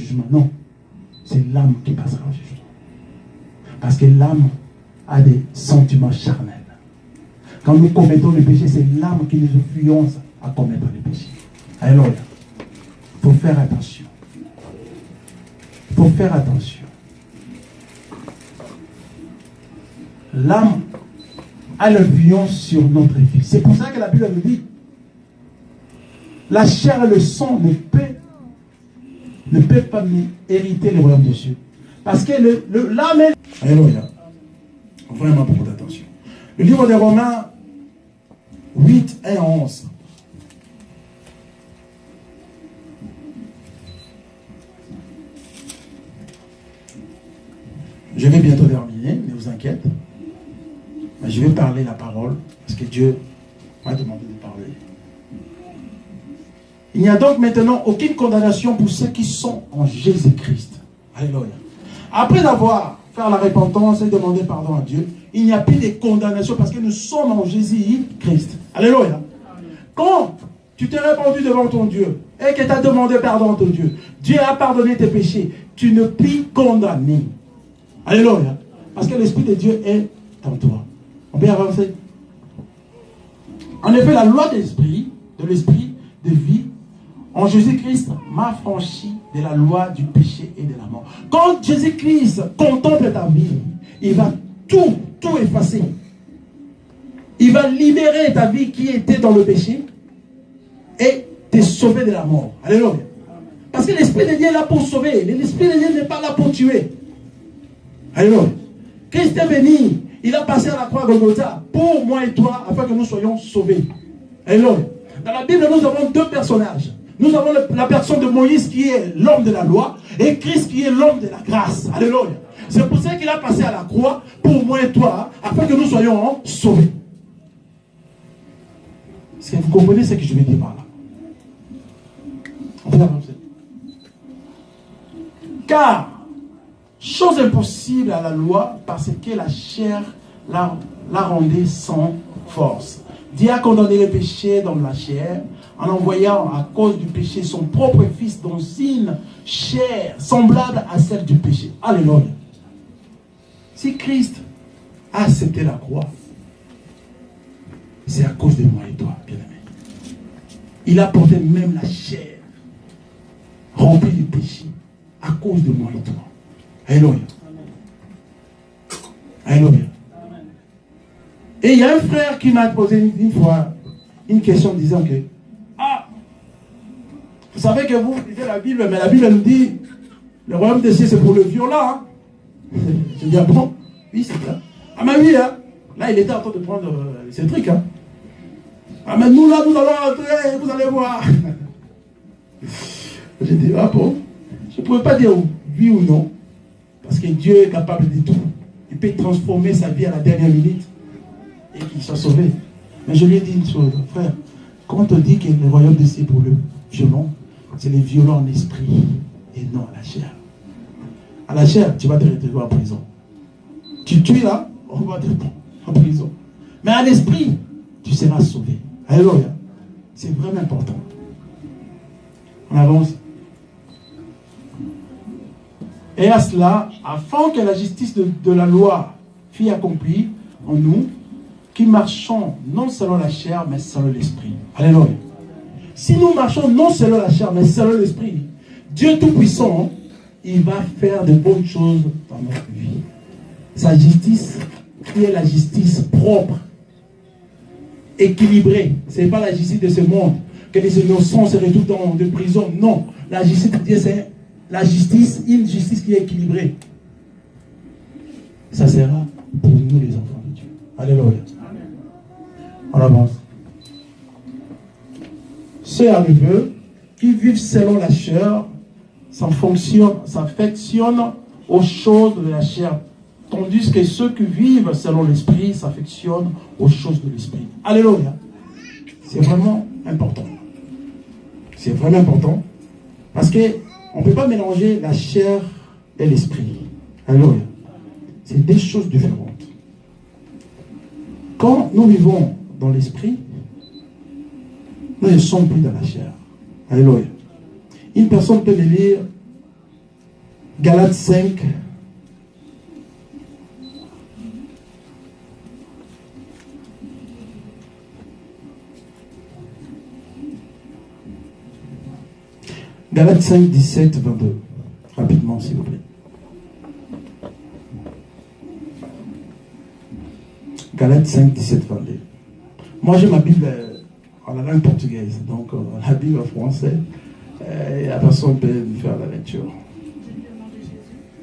jugement. Non. C'est l'âme qui passera au jugement. Parce que l'âme a des sentiments charnels. Quand nous commettons le péché, c'est l'âme qui nous influence à commettre le péché. Alléluia. Il faut faire attention. Il faut faire attention. L'âme a l'influence sur notre vie. C'est pour ça que la Bible nous dit la chair et le sang ne peuvent pas hériter le royaume de Dieu. Parce que l'âme est... Alléluia. Vraiment beaucoup d'attention. Le livre des Romains 8 et 11. Je vais bientôt terminer, ne vous inquiétez. Mais je vais parler la parole, parce que Dieu m'a demandé de parler. Il n'y a donc maintenant aucune condamnation pour ceux qui sont en Jésus-Christ. Alléluia. Après avoir fait la repentance et demander pardon à Dieu, il n'y a plus de condamnation parce que nous sommes en Jésus-Christ. Alléluia. Quand tu t'es répandu devant ton Dieu et que tu as demandé pardon à ton Dieu, Dieu a pardonné tes péchés, tu ne plus condamné. Alléluia. Parce que l'Esprit de Dieu est en toi. On peut avancer. En effet, la loi de l'Esprit de vie, en Jésus-Christ, m'a franchi de la loi du péché et de la mort. Quand Jésus-Christ contemple ta vie, il va tout effacer. Il va libérer ta vie qui était dans le péché et te sauver de la mort. Alléluia. Parce que l'Esprit de Dieu est là pour sauver. L'Esprit de Dieu n'est pas là pour tuer. Alléluia. Christ est venu. Il a passé à la croix de Golgotha pour moi et toi afin que nous soyons sauvés. Alléluia. Dans la Bible, nous avons deux personnages. Nous avons la personne de Moïse qui est l'homme de la loi et Christ qui est l'homme de la grâce. Alléluia. C'est pour ça qu'il a passé à la croix pour moi et toi afin que nous soyons sauvés. Est-ce que vous comprenez ce que je veux dire par là? On va avancer. Car, chose impossible à la loi parce que la chair la rendait sans force. Dieu a condamné le péché dans la chair en envoyant à cause du péché son propre fils dans une chair semblable à celle du péché. Alléluia. Si Christ a accepté la croix, c'est à cause de moi et toi, bien-aimé. Il a porté même la chair remplie du péché à cause de moi et toi. Alléluia. Alléluia. Et il y a un frère qui m'a posé une fois une question disant que vous savez que vous lisez la Bible, mais la Bible nous dit le royaume des cieux c'est pour le violent. Hein? Je dis bon, oui c'est ça. Ah mais oui, hein? Là il était en train de prendre ces trucs. Hein? Ah mais nous là nous allons entrer, vous allez voir. J'ai dit ah bon, je ne pouvais pas dire oui ou non, parce que Dieu est capable de tout. Il peut transformer sa vie à la dernière minute et qu'il soit sauvé. Mais je lui ai dit une chose, frère, quand on te dit que le royaume des cieux pour le violent, c'est les violents en esprit et non à la chair. À la chair, tu vas te retrouver en prison. Tu tues là, on va te retrouver en prison. Mais à l'esprit, tu seras sauvé. Alléluia. C'est vraiment important. On avance. Et à cela, afin que la justice de la loi fût accomplie en nous, qui marchons non selon la chair, mais selon l'esprit. Alléluia. Si nous marchons non selon la chair, mais selon l'esprit, Dieu Tout-Puissant, il va faire de bonnes choses dans notre vie. Sa justice, qui est la justice propre, équilibrée. Ce n'est pas la justice de ce monde, que les innocents se retrouvent dans des prisons. Non, la justice de Dieu, c'est la justice, une justice qui est équilibrée. Ça sera pour nous les enfants de Dieu. Alléluia. On avance. Ceux à neveu qui vivent selon la chair s'affectionnent aux choses de la chair, tandis que ceux qui vivent selon l'esprit s'affectionnent aux choses de l'esprit. Alléluia. C'est vraiment important. C'est vraiment important parce que on ne peut pas mélanger la chair et l'esprit. Alléluia. C'est des choses différentes. Quand nous vivons dans l'esprit, nous ne sommes plus dans la chair. Alléluia. Une personne peut me lire Galates 5. Galates 5, 17, 22. Rapidement, s'il vous plaît. Galates 5, 17, 22. Moi, j'ai ma Bible en la langue portugaise. Donc, la Bible en français. La personne peut me faire la lecture.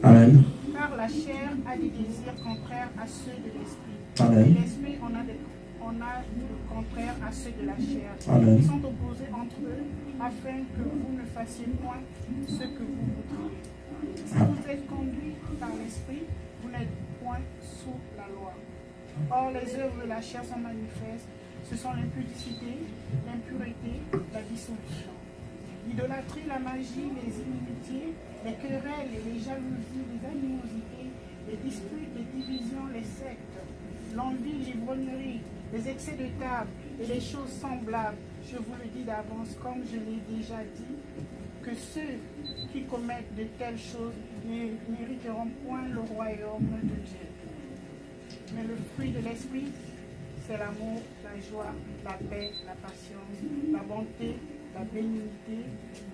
Amen. Car la chair a des désirs contraires à ceux de l'esprit. Amen. Et l'esprit on a le contraire à ceux de la chair. Amen. Ils sont opposés entre eux afin que vous ne fassiez point ce que vous voudriez. Si vous êtes conduits par l'esprit, vous n'êtes point sous la loi. Or, les œuvres de la chair sont manifestes. Ce sont l'impudicité, l'impureté, la dissolution, l'idolâtrie, la magie, les inimitiés, les querelles, les jalousies, les animosités, les disputes, les divisions, les sectes, l'envie, l'ivrognerie, les excès de table et les choses semblables. Je vous le dis d'avance, comme je l'ai déjà dit, que ceux qui commettent de telles choses ne mériteront point le royaume de Dieu. Mais le fruit de l'esprit, c'est l'amour, la joie, la paix, la patience, la bonté, la bénignité,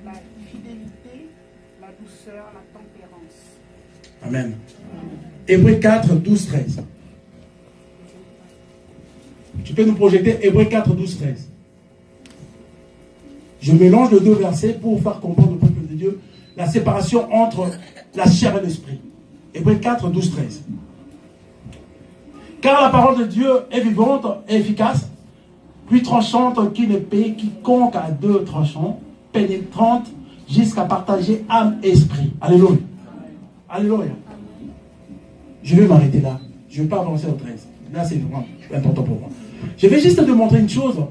la fidélité, la douceur, la tempérance. Amen. Hébreux 4, 12, 13. Tu peux nous projeter Hébreux 4, 12, 13. Je mélange les deux versets pour faire comprendre au peuple de Dieu la séparation entre la chair et l'esprit. Hébreux 4, 12, 13. Car la parole de Dieu est vivante et efficace, plus tranchante qu'une épée, quiconque à deux tranchants, pénétrante jusqu'à partager âme et esprit. Alléluia. Alléluia. Je vais m'arrêter là. Je ne vais pas avancer au 13. Là, c'est vraiment important pour moi. Je vais juste te montrer une chose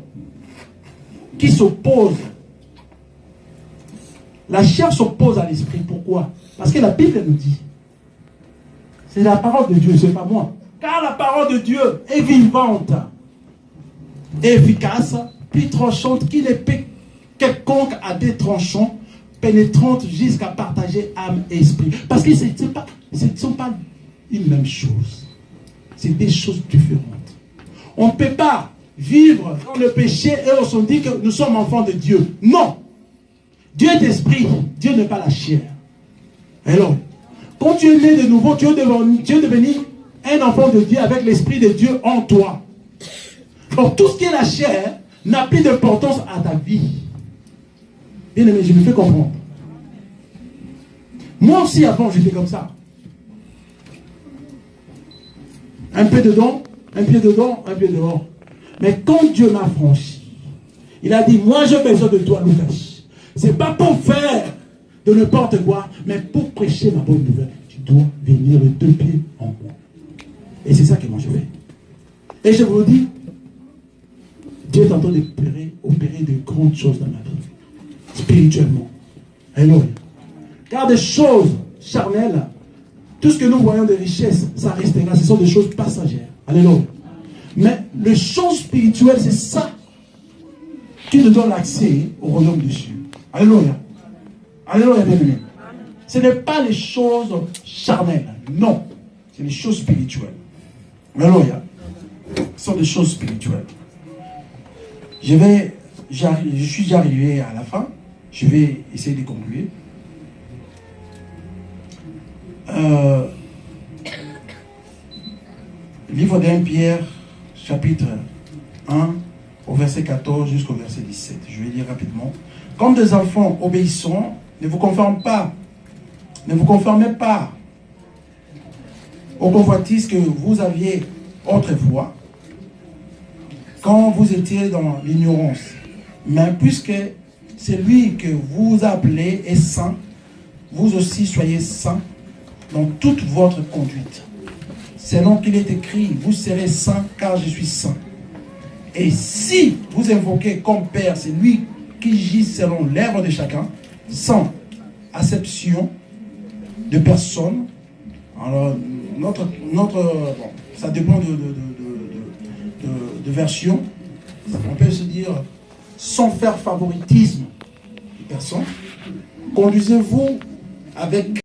qui s'oppose. La chair s'oppose à l'esprit. Pourquoi? Parce que la Bible nous dit, c'est la parole de Dieu, ce n'est pas moi. Car la parole de Dieu est vivante et efficace, plus tranchante qu'une épée quelconque à des tranchants, pénétrante jusqu'à partager âme et esprit. Parce que ce ne sont pas une même chose. C'est des choses différentes. On ne peut pas vivre dans le péché et on se dit que nous sommes enfants de Dieu. Non. Dieu est esprit. Dieu n'est pas la chair. Alors, quand tu es né de nouveau, tu es devenu un enfant de Dieu avec l'esprit de Dieu en toi. Donc tout ce qui est la chair n'a plus d'importance à ta vie. Bien aimé, je me fais comprendre. Moi aussi avant j'étais comme ça. Un peu dedans, un pied dedans, un pied dehors. Mais quand Dieu m'a franchi, il a dit, moi j'ai besoin de toi, Lucas. C'est pas pour faire de n'importe quoi, mais pour prêcher ma bonne nouvelle. Tu dois venir les deux pieds en moi. Et c'est ça que moi je fais. Et je vous le dis, Dieu est en train d'opérer de grandes choses dans ma vie. Spirituellement. Alléluia. Car des choses charnelles, tout ce que nous voyons de richesse, ça restera. Ce sont des choses passagères. Alléluia. Mais les choses spirituelles, c'est ça qui nous donne l'accès au royaume de Dieu. Alléluia. Alléluia, bien-aimé. Ce n'est pas les choses charnelles. Non. C'est les choses spirituelles. Alléluia. Ce sont des choses spirituelles. Je suis déjà arrivé à la fin. Je vais essayer de conclure. Livre d'1 Pierre, chapitre 1, au verset 14 jusqu'au verset 17. Je vais lire rapidement. Comme des enfants obéissants, ne vous conformez pas aux convoitises que vous aviez autrefois, quand vous étiez dans l'ignorance. Mais puisque celui que vous appelez est saint, vous aussi soyez saints dans toute votre conduite. Selon qu'il est écrit, vous serez saints car je suis saint. Et si vous invoquez comme Père celui qui gît selon l'œuvre de chacun, sans acception de personne, alors ça dépend de version, on peut se dire sans faire favoritisme de personne, conduisez-vous avec